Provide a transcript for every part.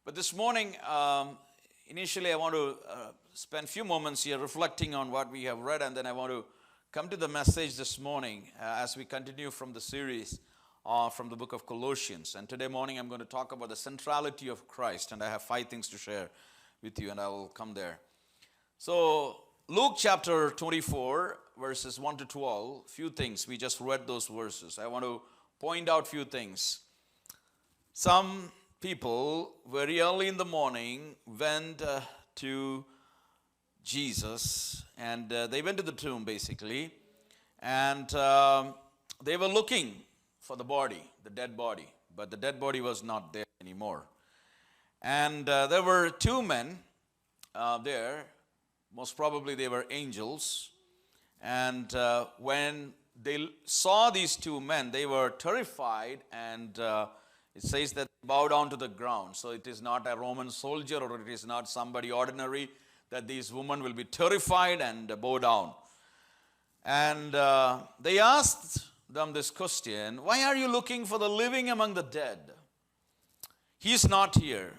But this morning, initially I want to spend a few moments here reflecting on what we have read, and then I want to come to the message this morning as we continue from the series from the book of Colossians. And today morning I'm going to talk about the centrality of Christ, and I have 5 things to share with you, and I will come there. So Luke chapter 24, verses 1 to 12, few things. We just read those verses. I want to point out few things. Some people very early in the morning went to Jesus, and they went to the tomb basically, and they were looking for the body, the dead body, but the dead body was not there anymore. And there were 2 men there. Most probably they were angels, and when they saw these 2 men, they were terrified, and it says that they bow down to the ground. So it is not a Roman soldier, or it is not somebody ordinary, that these women will be terrified and bow down. And they asked them this question: why are you looking for the living among the dead? He is not here,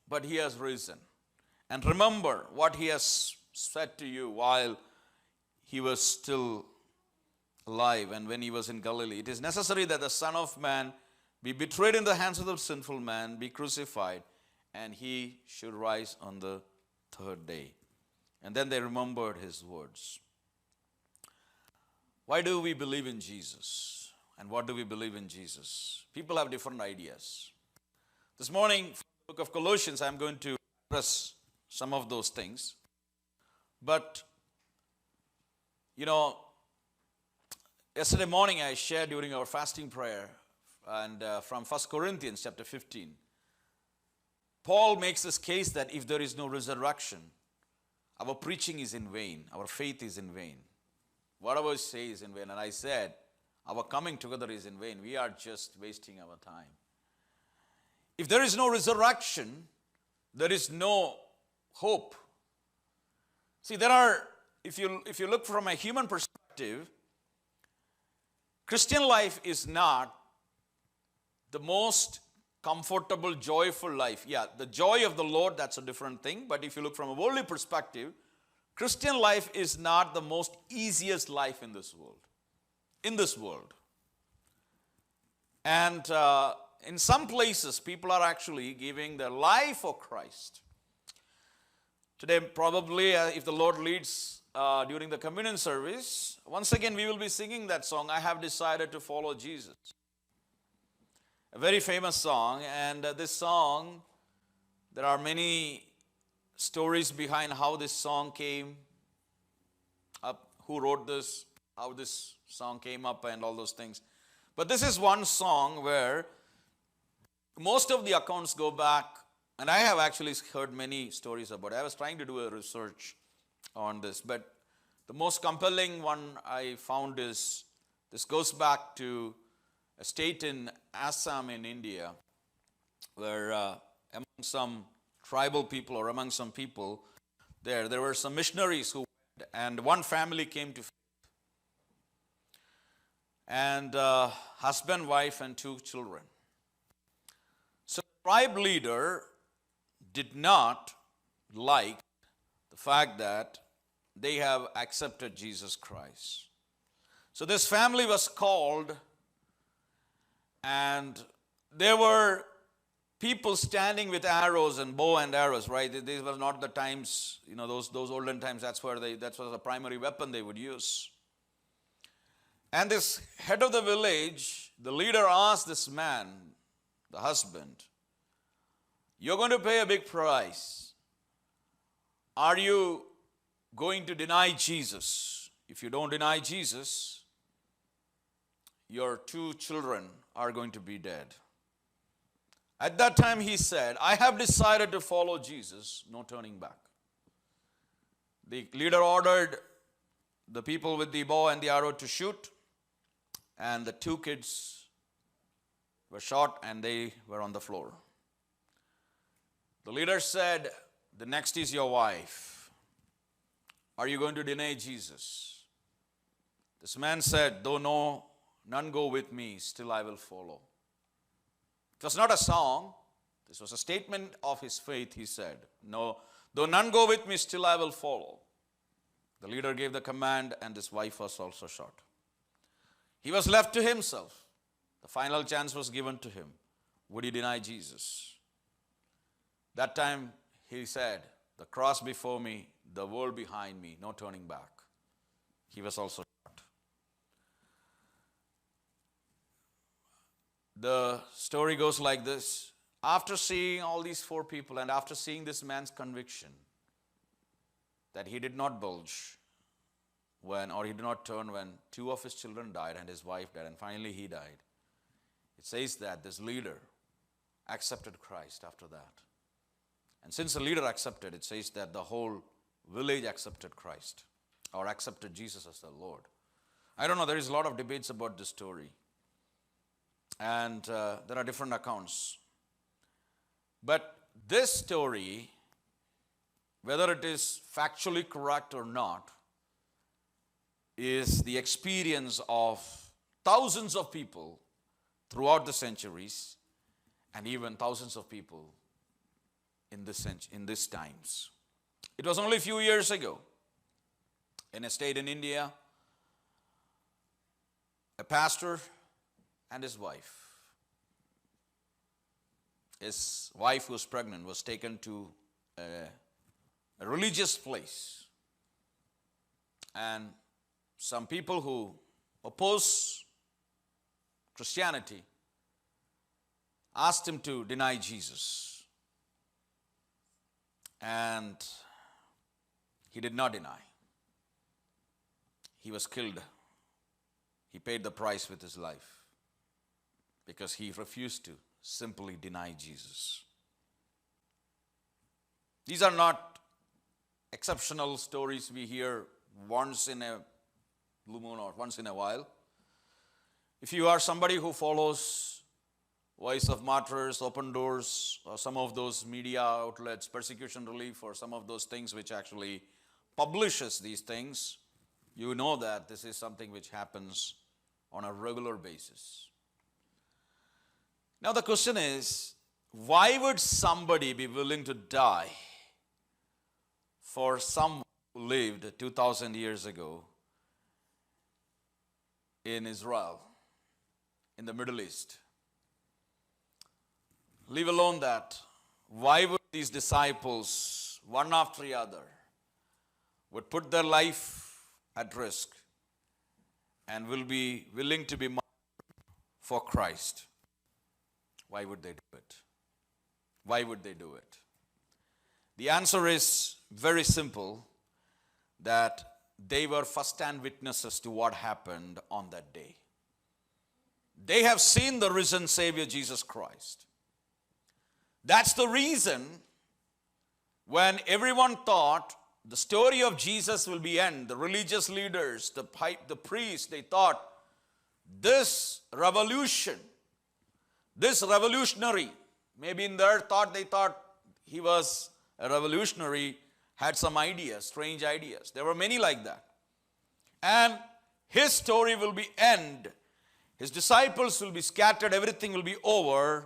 but he has risen. And remember what he has said to you while he was still alive and when he was in Galilee. It is necessary that the Son of Man be betrayed in the hands of the sinful man, be crucified, and he should rise on the 3rd day. And then they remembered his words. Why do we believe in Jesus? And what do we believe in Jesus? People have different ideas. This morning, from the book of Colossians, I'm going to address some of those things. But, yesterday morning I shared during our fasting prayer, and from 1 Corinthians chapter 15, Paul makes this case that if there is no resurrection, our preaching is in vain, our faith is in vain. Whatever we say is in vain. And I said, our coming together is in vain. We are just wasting our time. If there is no resurrection, there is no hope. See, if you look from a human perspective, Christian life is not the most comfortable, joyful life. Yeah, the joy of the Lord, that's a different thing. But if you look from a worldly perspective, Christian life is not the most easiest life in this world. And in some places, people are actually giving their life for Christ. Today, probably, if the Lord leads during the communion service, once again we will be singing that song, I have decided to follow Jesus. A very famous song, and this song, there are many stories behind how this song came up, who wrote this, how this song came up, and all those things. But this is one song where most of the accounts go back, and I have actually heard many stories about it. I was trying to do a research on this, but the most compelling one I found is, this goes back to a state in Assam in India, where among some tribal people, or among some people there were some missionaries who went, and one family came to faith. And husband, wife, and 2 children. So the tribe leader did not like the fact that they have accepted Jesus Christ. So this family was called, and there were people standing with arrows and bow and arrows, right? These were not the times, those olden times, that was the primary weapon they would use. And this head of the village, the leader, asked this man, the husband, you're going to pay a big price. Are you going to deny Jesus? If you don't deny Jesus, your 2 children are going to be dead. At that time he said, I have decided to follow Jesus, no turning back. The leader ordered the people with the bow and the arrow to shoot, and the 2 kids were shot and they were on the floor. The leader said, the next is your wife. Are you going to deny Jesus? This man said, though none go with me, still I will follow. It was not a song. This was a statement of his faith, he said. No, though none go with me, still I will follow. The leader gave the command, and his wife was also shot. He was left to himself. The final chance was given to him. Would he deny Jesus? That time he said, the cross before me, the world behind me, no turning back. He was also shot. The story goes like this. After seeing all these four people and after seeing this man's conviction that he did not budge he did not turn when two of his children died and his wife died and finally he died, it says that this leader accepted Christ after that. And since the leader accepted, it says that the whole village accepted Christ or accepted Jesus as the Lord. I don't know, there is a lot of debates about this story. And there are different accounts. But this story, whether it is factually correct or not, is the experience of thousands of people throughout the centuries and even thousands of people in this times. It was only a few years ago in a state in India, a pastor and his wife. His wife, who was pregnant, was taken to a religious place. And some people who oppose Christianity asked him to deny Jesus. And he did not deny. He was killed. He paid the price with his life because he refused to simply deny Jesus. These are not exceptional stories we hear once in a blue moon or once in a while. If you are somebody who follows Voice of Martyrs, Open Doors, or some of those media outlets, Persecution Relief, or some of those things which actually publishes these things, you know that this is something which happens on a regular basis. Now the question is, why would somebody be willing to die for someone who lived 2,000 years ago in Israel, in the Middle East? Leave alone that, why would these disciples, one after the other, would put their life at risk and will be willing to be martyred for Christ? Why would they do it? Why would they do it? The answer is very simple, that they were first-hand witnesses to what happened on that day. They have seen the risen Savior Jesus Christ. That's the reason when everyone thought the story of Jesus will be end, the religious leaders, the priests, they thought this revolutionary, maybe in their thought, they thought he was a revolutionary, had some ideas, strange ideas. There were many like that. And his story will be end. His disciples will be scattered. Everything will be over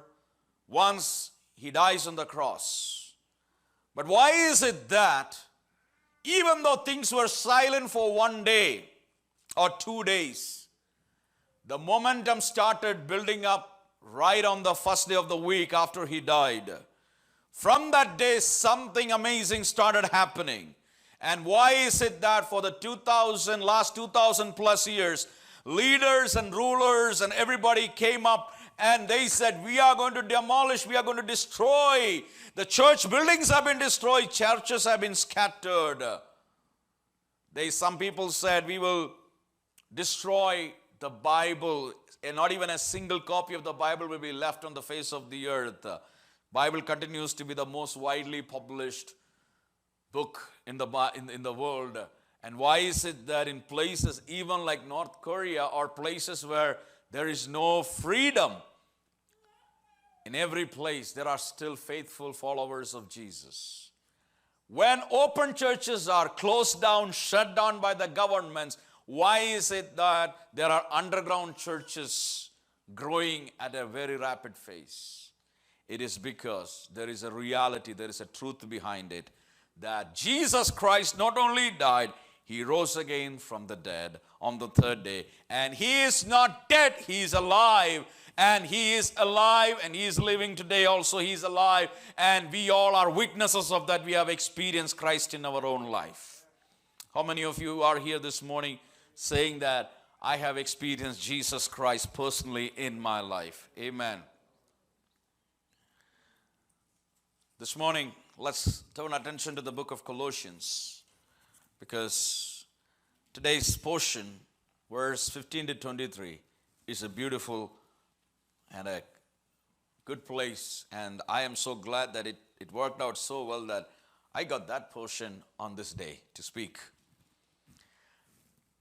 once he dies on the cross. But why is it that even though things were silent for 1 day or 2 days, the momentum started building up right on the first day of the week after he died? From that day, something amazing started happening. And why is it that for the last 2,000 plus years, leaders and rulers and everybody came up and they said, we are going to demolish, we are going to destroy. The church buildings have been destroyed, churches have been scattered. Some people said, we will destroy the Bible, and not even a single copy of the Bible will be left on the face of the earth. Bible continues to be the most widely published book in the world. And why is it that in places even like North Korea or places where there is no freedom, in every place there are still faithful followers of Jesus? When open churches are closed down, shut down by the governments, why is it that there are underground churches growing at a very rapid pace? It is because there is a reality, there is a truth behind it, that Jesus Christ not only died, he rose again from the dead on the third day. And he is not dead, he is alive. And he is alive and he is living today also. He is alive. And we all are witnesses of that. We have experienced Christ in our own life. How many of you are here this morning saying that I have experienced Jesus Christ personally in my life? Amen. This morning, let's turn attention to the book of Colossians, because today's portion, verse 15 to 23, is a beautiful and a good place. And I am so glad that it worked out so well that I got that portion on this day to speak.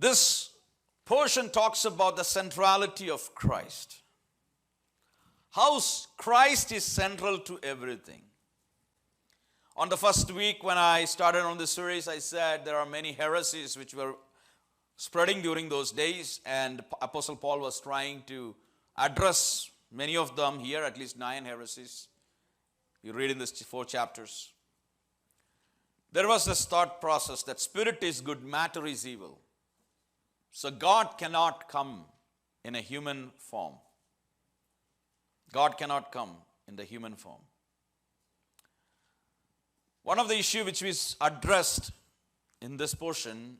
This portion talks about the centrality of Christ. How Christ is central to everything. On the first week when I started on this series, I said there are many heresies which were spreading during those days, and Apostle Paul was trying to address many of them here, at least 9 heresies. You read in these 4 chapters. There was this thought process that spirit is good, matter is evil. So God cannot come in a human form. God cannot come in the human form. One of the issues which is addressed in this portion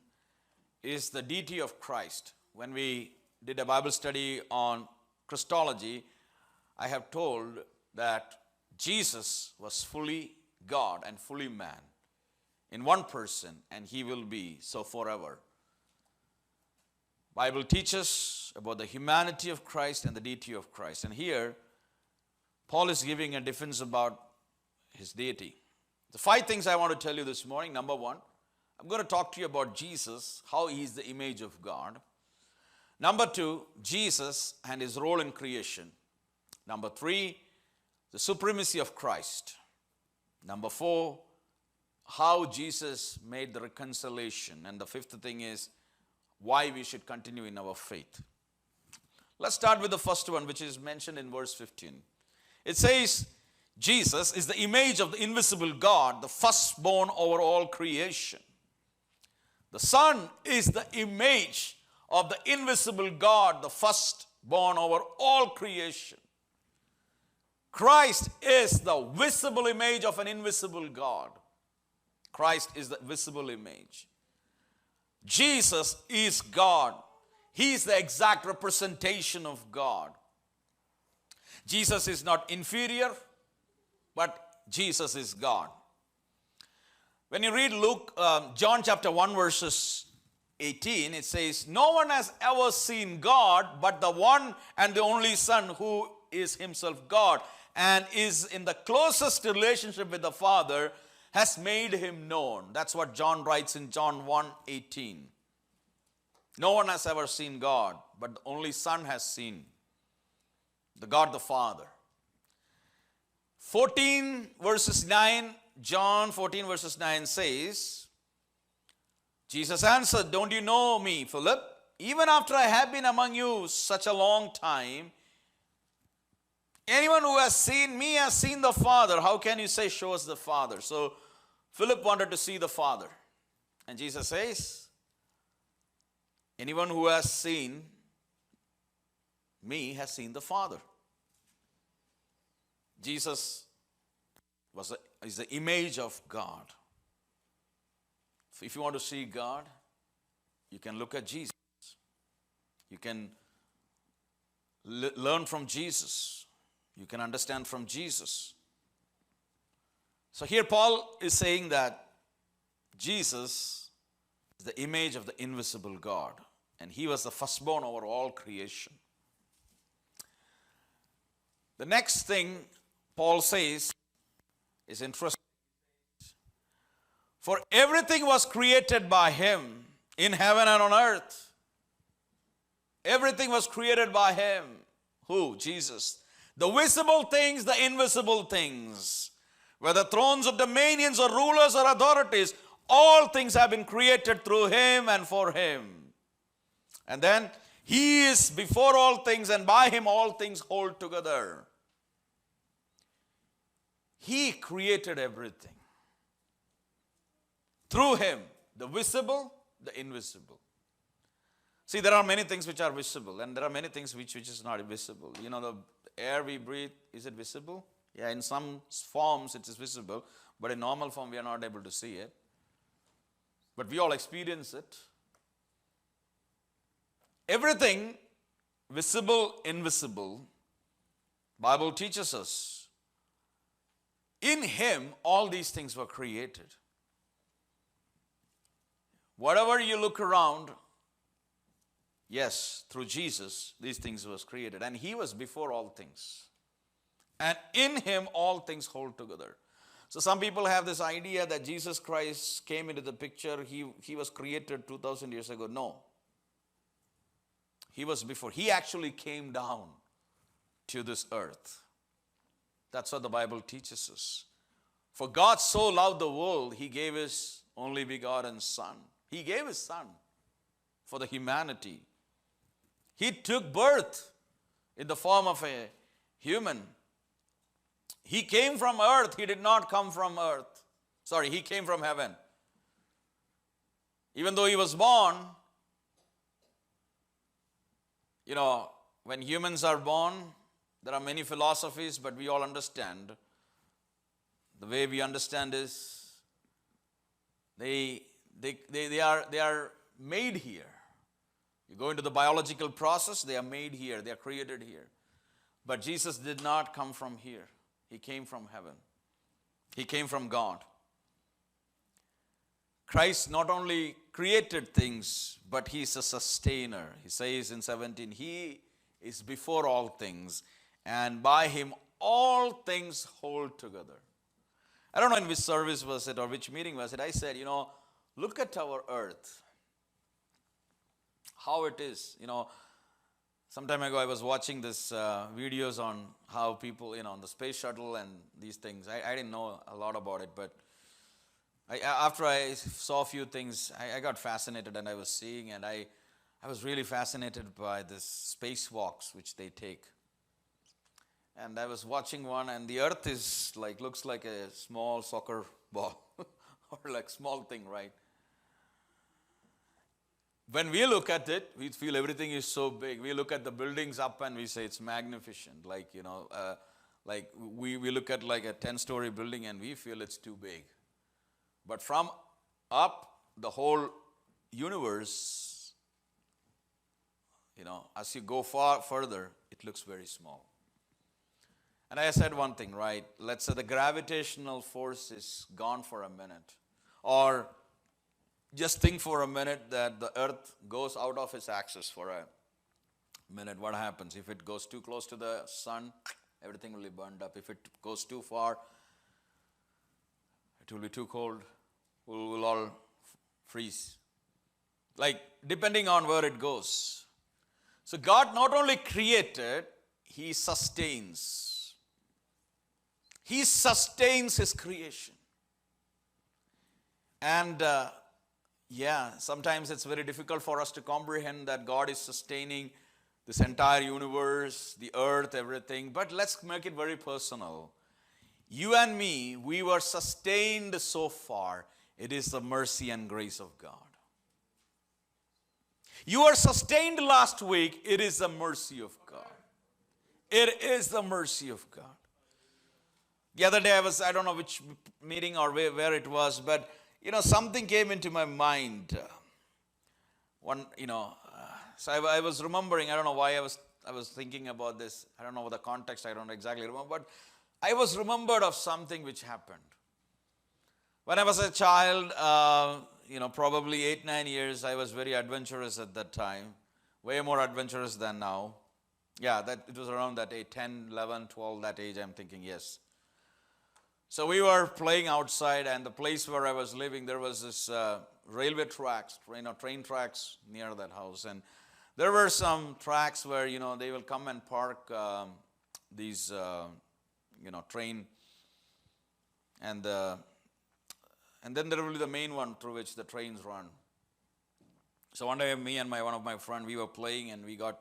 is the deity of Christ. When we did a Bible study on Christology, I have told that Jesus was fully God and fully man in one person, and he will be so forever. Bible teaches about the humanity of Christ and the deity of Christ. And here, Paul is giving a defense about his deity. The 5 things I want to tell you this morning. Number 1, I'm going to talk to you about Jesus, how he is the image of God. Number 2, Jesus and his role in creation. Number 3, the supremacy of Christ. Number 4, how Jesus made the reconciliation. And the 5th thing is why we should continue in our faith. Let's start with the first one, which is mentioned in verse 15. It says, Jesus is the image of the invisible God, the firstborn over all creation. The Son is the image of the invisible God, the firstborn over all creation. Christ is the visible image of an invisible God. Christ is the visible image. Jesus is God. He is the exact representation of God. Jesus is not inferior, but Jesus is God. When you read John chapter 1 verses 18, it says, no one has ever seen God but the one and the only Son, who is himself God and is in the closest relationship with the Father, has made him known. That's what John writes in John 1:18. No one has ever seen God, but the only Son has seen the God the Father. 14 verses 9, John 14 verses 9 says, Jesus answered, don't you know me, Philip? Even after I have been among you such a long time, anyone who has seen me has seen the Father. How can you say, show us the Father? So Philip wanted to see the Father. And Jesus says, anyone who has seen me has seen the Father. Jesus is the image of God. If you want to see God, you can look at Jesus. You can learn from Jesus. You can understand from Jesus. So here Paul is saying that Jesus is the image of the invisible God, and he was the firstborn over all creation. The next thing Paul says is interesting. For everything was created by him in heaven and on earth. Everything was created by him. Who? Jesus. The visible things, the invisible things. Whether thrones or dominions or rulers or authorities, all things have been created through him and for him. And then, he is before all things, and by him all things hold together. He created everything. Through him, the visible, the invisible. See, there are many things which are visible, and there are many things which is not visible. You know, the air we breathe, is it visible? Yeah, in some forms it is visible, but in normal form we are not able to see it. But we all experience it. Everything, visible, invisible, Bible teaches us. In him, all these things were created. Whatever you look around, yes, through Jesus, these things was created. And he was before all things. And in him, all things hold together. So some people have this idea that Jesus Christ came into the picture. He was created 2,000 years ago. No. He was before. He actually came down to this earth. That's what the Bible teaches us. For God so loved the world, he gave his only begotten Son. He gave his Son for the humanity. He took birth in the form of a human. He came from earth. He did not come from earth. Sorry, he came from heaven. Even though he was born, you know, when humans are born, there are many philosophies, but we all understand. The way we understand is they are made here. You go into the biological process, they are made here, they are created here. But Jesus did not come from here. He came from heaven. He came from God. Christ not only created things, but he is a sustainer. He says in 17, he is before all things, and by him all things hold together. I don't know in which service was it or which meeting was it. I said, you know, look at our earth, how it is. You know, some time ago I was watching this videos on how people, you know, on the space shuttle and these things. I didn't know a lot about it, but after I saw a few things, I got fascinated, and I was seeing, and I was really fascinated by this spacewalks which they take. And I was watching one, and the earth is like, looks like a small soccer ball or like small thing, right? When we look at it, we feel everything is so big. We look at the buildings up and we say it's magnificent. Like, you know, like we look at like a 10-story building and we feel it's too big. But from up, the whole universe, you know, as you go far further, it looks very small. And I said one thing, right? Let's say the gravitational force is gone for a minute. Or just think for a minute that the earth goes out of its axis for a minute. What happens? If it goes too close to the sun, everything will be burned up. If it goes too far, it will be too cold. We'll all freeze. Like, depending on where it goes. So God not only created, he sustains. He sustains his creation. And sometimes it's very difficult for us to comprehend that God is sustaining this entire universe, the earth, everything. But let's make it very personal. You and me, we were sustained so far. It is the mercy and grace of God. You were sustained last week. It is the mercy of God. It is the mercy of God. The other day I don't know which meeting or where it was, but you know, something came into my mind. So I was remembering, I don't know why I was thinking about this. I don't know the context, I don't exactly remember, but I was remembered of something which happened. When I was a child, probably 8-9 years, I was very adventurous at that time. Way more adventurous than now. Yeah, it was around that age, 10, 11, 12, that age, I'm thinking, yes. So we were playing outside, and the place where I was living, there was this railway tracks, train tracks near that house. And there were some tracks where, they will come and park these, train. And then there will be the main one through which the trains run. So one day, me and one of my friends, we were playing, and we got,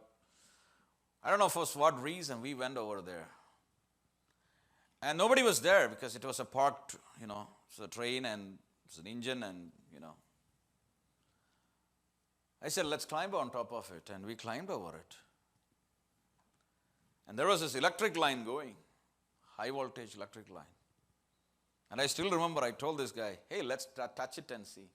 I don't know for what reason, we went over there. And nobody was there because it was a parked, it's a train and it's an engine and, I said, let's climb on top of it. And we climbed over it. And there was this electric line going, high voltage electric line. And I still remember I told this guy, hey, let's touch it and see.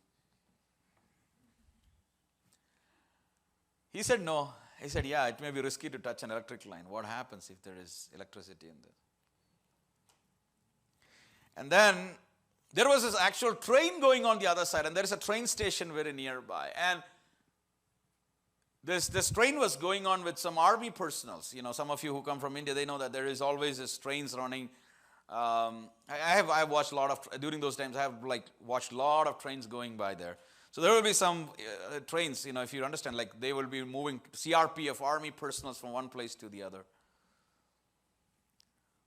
He said, no. I said, yeah, it may be risky to touch an electric line. What happens if there is electricity in there? And then there was this actual train going on the other side, and there is a train station very nearby. And this train was going on with some army personnel. Some of you who come from India, they know that there is always this trains running. I've watched a lot of, during those times, I have watched a lot of trains going by there. So there will be some trains, if you understand, they will be moving CRPF, army personnel from one place to the other.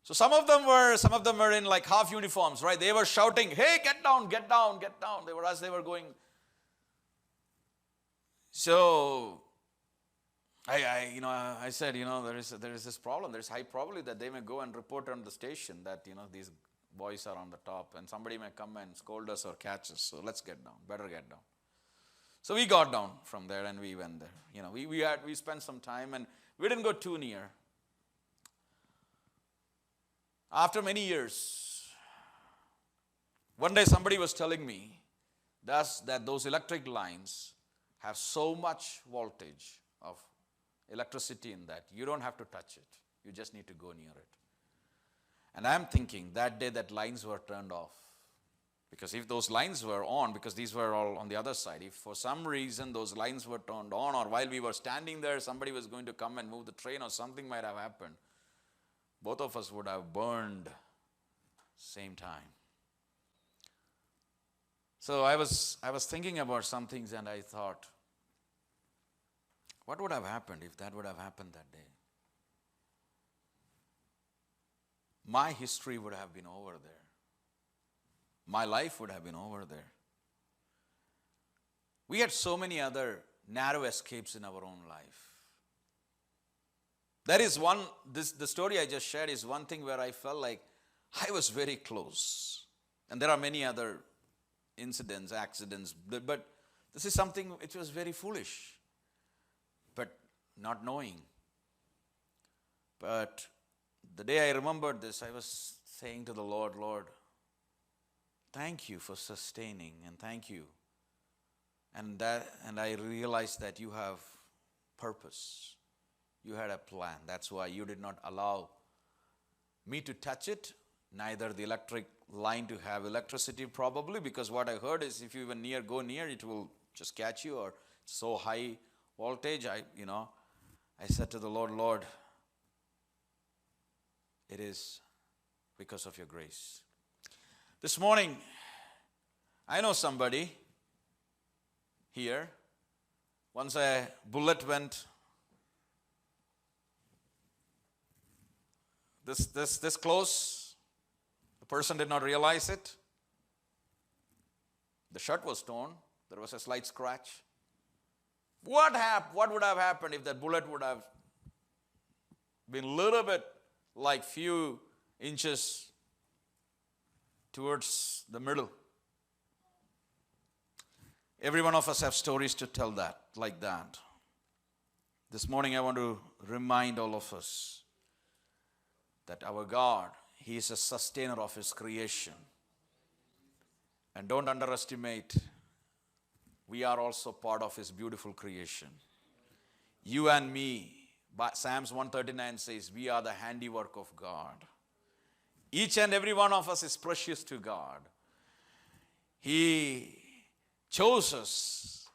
So some of them were in half uniforms, right? They were shouting, hey, get down, get down, get down. As they were going. So I said, there is this problem. There's high probability that they may go and report on the station that, these boys are on the top and somebody may come and scold us or catch us. So let's get down, better get down. So we got down from there and we went there. We spent some time and we didn't go too near. After many years, one day somebody was telling me that those electric lines have so much voltage of electricity in that you don't have to touch it. You just need to go near it. And I'm thinking that day that lines were turned off. Because if those lines were on, because these were all on the other side, if for some reason those lines were turned on, or while we were standing there, somebody was going to come and move the train or something might have happened, both of us would have burned same time. So I was thinking about some things and I thought, what would have happened if that would have happened that day? My history would have been over there. My life would have been over there. We had so many other narrow escapes in our own life. That is the story I just shared is one thing where I felt like I was very close. And there are many other incidents, accidents, but this is something which was very foolish, but not knowing. But the day I remembered this, I was saying to the Lord, Lord, thank you for sustaining and thank you. And I realized that you have purpose. You had a plan. That's why you did not allow me to touch it, neither the electric line to have electricity probably, because what I heard is if you even go near, it will just catch you, or so high voltage. I said to the Lord, it is because of your grace. This morning, I know somebody here, once a bullet went this close, the person did not realize it. The shirt was torn. There was a slight scratch. What would have happened if that bullet would have been a little bit few inches towards the middle? Every one of us have stories to tell like that. This morning I want to remind all of us that our God, He is a sustainer of His creation. And don't underestimate, we are also part of His beautiful creation. You and me, Psalms 139 says, we are the handiwork of God. Each and every one of us is precious to God. He chose us.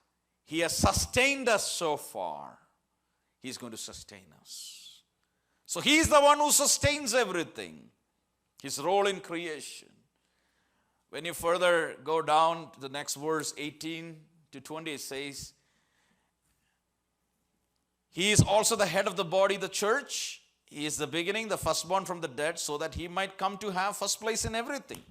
He has sustained us so far. He's going to sustain us. So He is the one who sustains everything. His role in creation. When you further go down to the next verse, 18 to 20, it says, He is also the head of the body, the church. He is the beginning, the firstborn from the dead, so that He might come to have first place in everything.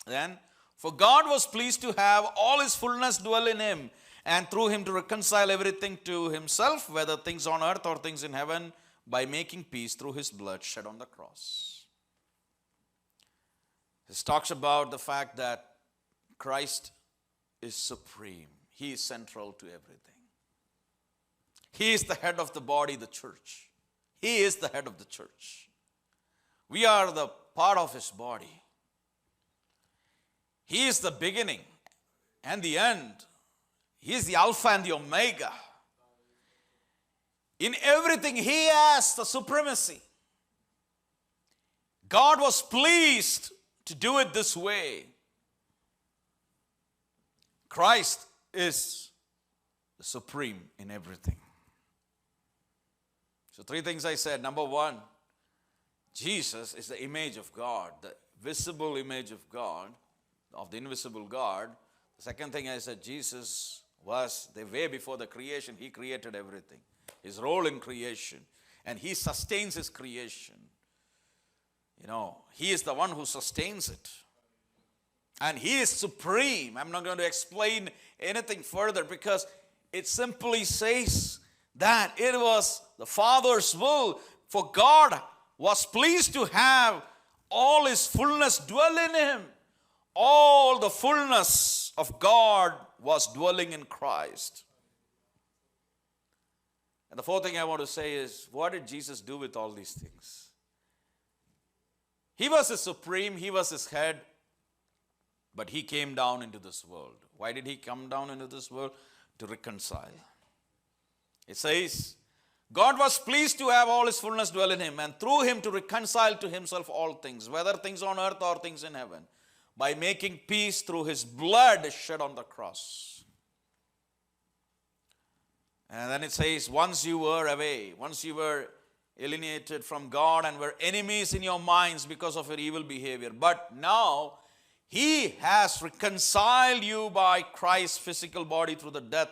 Then, for God was pleased to have all His fullness dwell in Him, and through Him to reconcile everything to Himself, whether things on earth or things in heaven, by making peace through His blood shed on the cross. This talks about the fact that Christ is supreme. He is central to everything. He is the head of the body, the church. He is the head of the church. We are the part of his body. He is the beginning and the end. He is the Alpha and the Omega. In everything, he has the supremacy. God was pleased to do it this way. Christ is the supreme in everything. So 3 things I said. Number 1, Jesus is the image of God, the visible image of God, of the invisible God. The second thing I said, Jesus was the way before the creation. He created everything. His role in creation. And he sustains his creation. He is the one who sustains it. And he is supreme. I'm not going to explain anything further because it simply says that it was the Father's will, for God was pleased to have all his fullness dwell in him. All the fullness of God was dwelling in Christ. And the 4th thing I want to say is, what did Jesus do with all these things? He was the supreme, he was his head, but he came down into this world. Why did he come down into this world? To reconcile. It says, God was pleased to have all his fullness dwell in him, and through him to reconcile to himself all things, whether things on earth or things in heaven, by making peace through his blood shed on the cross. And then it says, once you were away, once you were alienated from God and were enemies in your minds because of your evil behavior. But now he has reconciled you by Christ's physical body through the death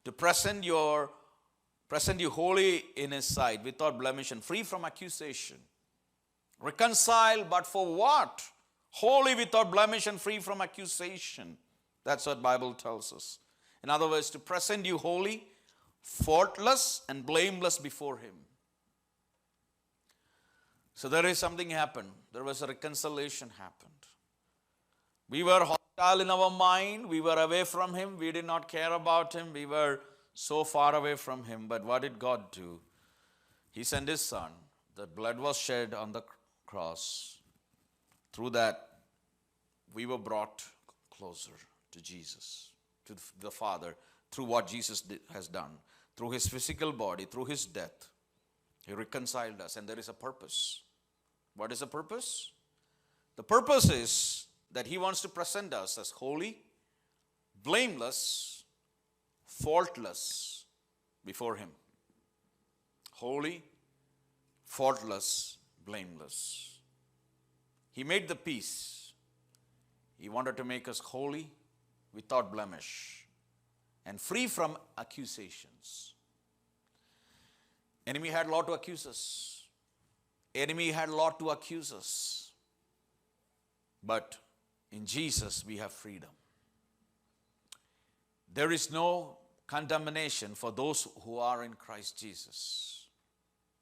to present you holy in his sight, without blemish and free from accusation. Reconciled, but for what? Holy, without blemish and free from accusation. That's what Bible tells us. In other words, to present you holy, faultless and blameless before him. So there is something happened. There was a reconciliation happened. We were hostile in our mind. We were away from him. We did not care about him. We were so far away from him. But what did God do? He sent his son. The blood was shed on the cross. Through that, we were brought closer to Jesus, to the Father, through what Jesus has done. Through his physical body, through his death, he reconciled us. And there is a purpose. What is the purpose? The purpose is that he wants to present us as holy, blameless, faultless before him. Holy, faultless, blameless. He made the peace. He wanted to make us holy, without blemish, and free from accusations. Enemy had a lot to accuse us. Enemy had a lot to accuse us. But in Jesus we have freedom. There is no condemnation for those who are in Christ Jesus,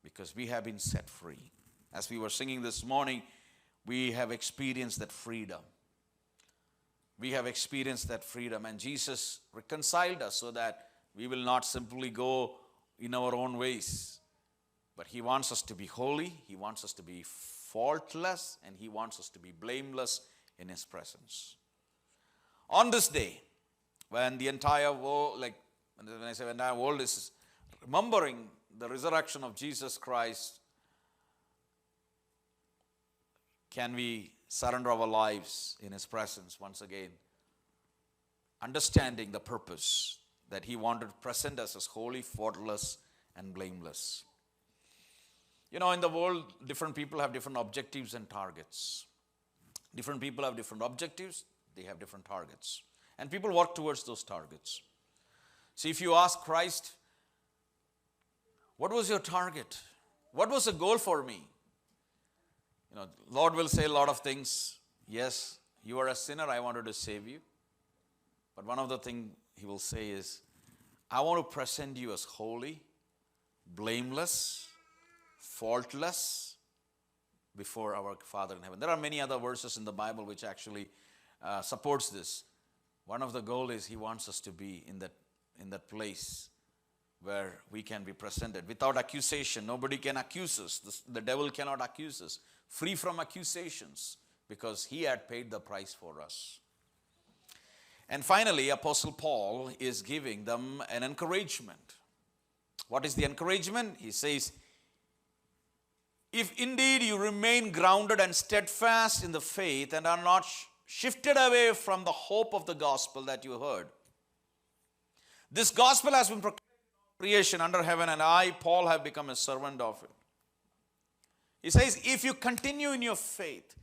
because we have been set free. As we were singing this morning, we have experienced that freedom. We have experienced that freedom, and Jesus reconciled us so that we will not simply go in our own ways. But he wants us to be holy, he wants us to be faultless, and he wants us to be blameless in his presence. On this day, when the entire world, when I say the entire world is remembering the resurrection of Jesus Christ, can we surrender our lives in his presence once again, understanding the purpose that he wanted to present us as holy, faultless, and blameless. In the world, different people have different objectives and targets. Different people have different objectives, they have different targets. And people work towards those targets. See, if you ask Christ, what was your target? What was the goal for me? Lord will say a lot of things. Yes, you are a sinner, I wanted to save you. But one of the things he will say is, I want to present you as holy, blameless, faultless, before our Father in heaven. There are many other verses in the Bible which actually supports this. One of the goals is He wants us to be in that place where we can be presented without accusation. Nobody can accuse us. The devil cannot accuse us. Free from accusations, because He had paid the price for us. And finally, Apostle Paul is giving them an encouragement. What is the encouragement? He says, if indeed you remain grounded and steadfast in the faith and are not shifted away from the hope of the gospel that you heard. This gospel has been proclaimed in creation under heaven, and I, Paul, have become a servant of it. He says, if you continue in your faith,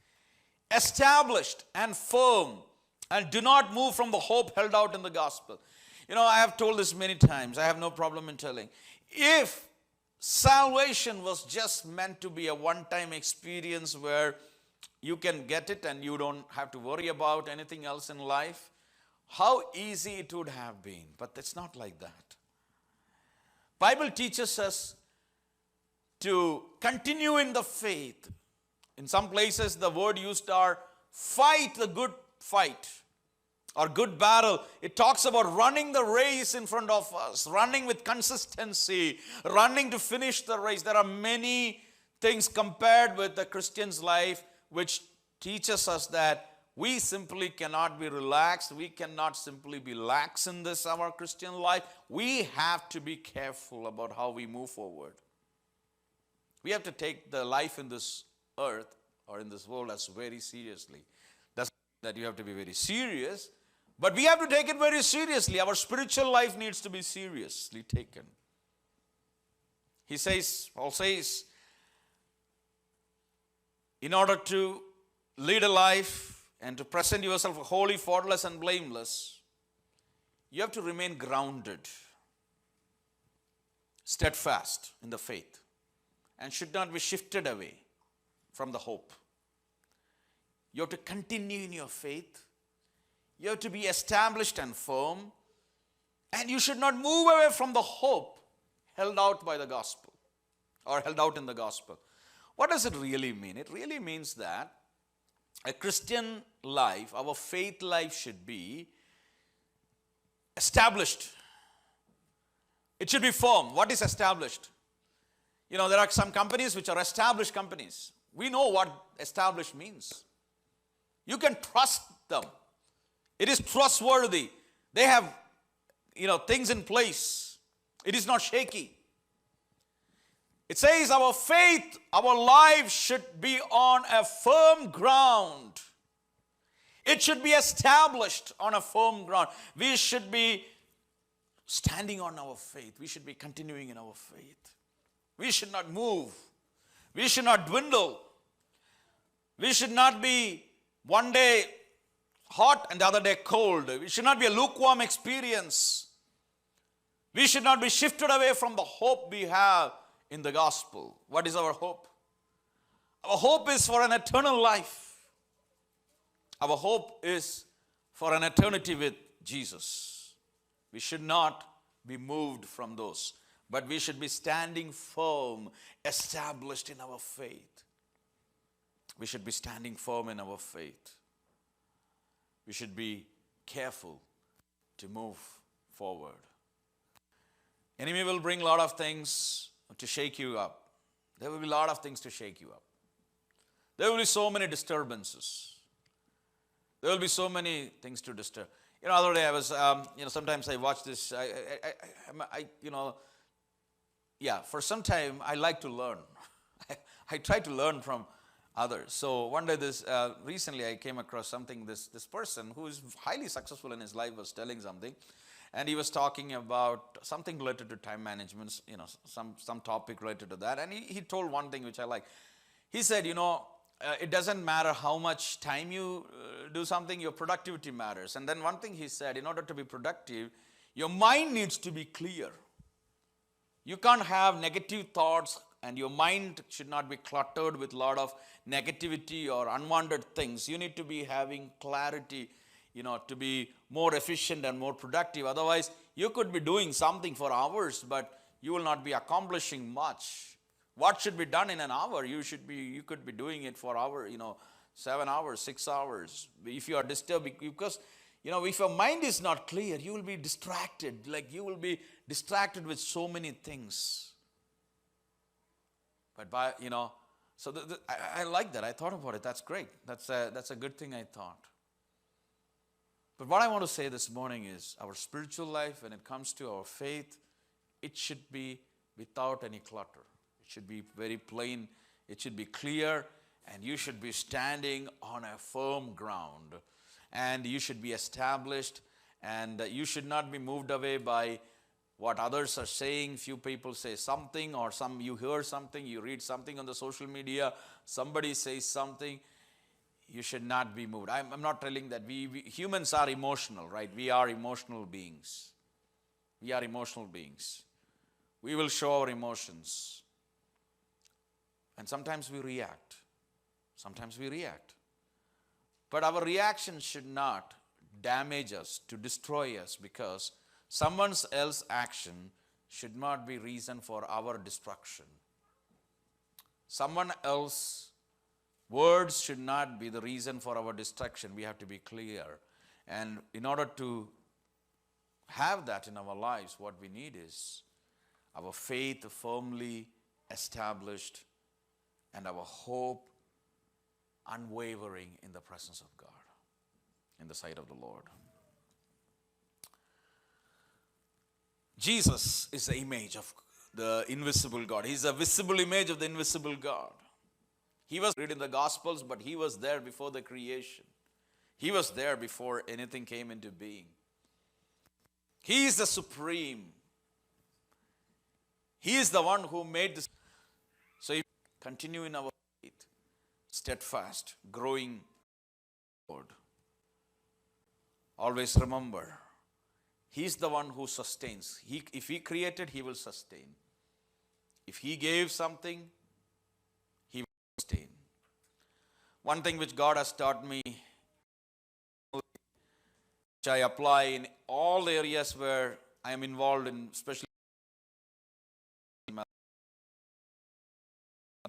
established and firm, and do not move from the hope held out in the gospel. You know, I have told this many times. I have no problem in telling. If salvation was just meant to be a one-time experience where you can get it and you don't have to worry about anything else in life, how easy it would have been. But it's not like that. Bible teaches us to continue in the faith. In some places, the word used are fight the good fight or good battle. It talks about running the race in front of us, running with consistency, running to finish the race. There are many things compared with the Christian's life which teaches us that we simply cannot be relaxed. We cannot simply be lax in this, our Christian life. We have to be careful about how we move forward. We have to take the life in this earth or in this world as very seriously. That's that you have to be very serious, but we have to take it very seriously. Our spiritual life needs to be seriously taken. Paul says, in order to lead a life and to present yourself holy, faultless, and blameless, you have to remain grounded, steadfast in the faith, and should not be shifted away from the hope. You have to continue in your faith. You have to be established and firm. And you should not move away from the hope held out by the gospel or held out in the gospel. What does it really mean? It really means that a Christian life, our faith life, should be established. It should be firm. What is established? You know, there are some companies which are established companies. We know what established means. You can trust them. It is trustworthy. They have, things in place. It is not shaky. It says our faith, our life should be on a firm ground. It should be established on a firm ground. We should be standing on our faith. We should be continuing in our faith. We should not move. We should not dwindle. We should not be one day hot and the other day cold. We should not be a lukewarm experience. We should not be shifted away from the hope we have in the gospel. What is our hope? Our hope is for an eternal life. Our hope is for an eternity with Jesus. We should not be moved from those, but we should be standing firm, established in our faith. We should be standing firm in our faith. We should be careful to move forward. Enemy will bring a lot of things to shake you up. There will be a lot of things to shake you up. There will be so many disturbances. There will be so many things to disturb. The other day I was, sometimes I watch this. For some time I like to learn. I try to learn from others. So one day recently I came across something, this person who is highly successful in his life was telling something. And he was talking about something related to time management, some topic related to that. And he told one thing which I like. He said, it doesn't matter how much time you do something, your productivity matters. And then one thing he said, in order to be productive, your mind needs to be clear. You can't have negative thoughts, and your mind should not be cluttered with a lot of negativity or unwanted things. You need to be having clarity, to be more efficient and more productive. Otherwise, you could be doing something for hours, but you will not be accomplishing much. What should be done in an hour, you could be doing it for hour, 7 hours, 6 hours. If you are disturbed, because, if your mind is not clear, you will be distracted. Like you will be distracted with so many things. But so I like that. I thought about it. That's great. That's a good thing I thought. But what I want to say this morning is our spiritual life, when it comes to our faith, it should be without any clutter. It should be very plain. It should be clear. And you should be standing on a firm ground. And you should be established. And you should not be moved away by what others are saying. Few people say something, or you hear something, you read something on the social media, somebody says something. You should not be moved. I'm not telling that we humans are emotional, right? We are emotional beings. We are emotional beings. We will show our emotions. And sometimes we react. Sometimes we react. But our reaction should not damage us, to destroy us, because someone else's action should not be reason for our destruction. Someone else's words should not be the reason for our destruction. We have to be clear. And in order to have that in our lives, what we need is our faith firmly established and our hope unwavering in the presence of God, in the sight of the Lord. Jesus is the image of the invisible God. He's a visible image of the invisible God. He was read in the Gospels, but he was there before the creation. He was there before anything came into being. He is the supreme. He is the one who made this. So if we continue in our faith, steadfast, growing, Lord, always remember, He's the one who sustains. If He created, He will sustain. If He gave something, He will sustain. One thing which God has taught me, which I apply in all areas where I am involved in, especially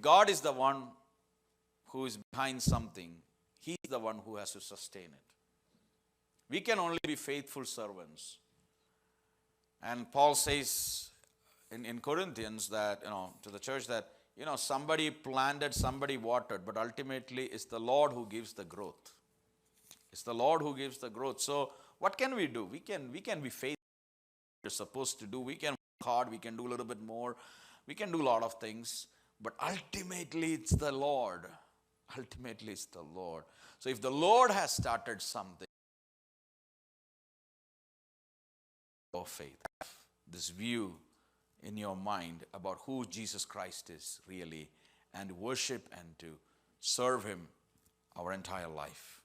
God is the one who is behind something. He is the one who has to sustain it. We can only be faithful servants. And Paul says in Corinthians that, to the church that, somebody planted, somebody watered, but ultimately it's the Lord who gives the growth. It's the Lord who gives the growth. So what can we do? We can be faithful. We're supposed to do. We can work hard. We can do a little bit more. We can do a lot of things. But ultimately it's the Lord. Ultimately it's the Lord. So if the Lord has started something, of faith, this view in your mind about who Jesus Christ is really, and worship and to serve Him our entire life.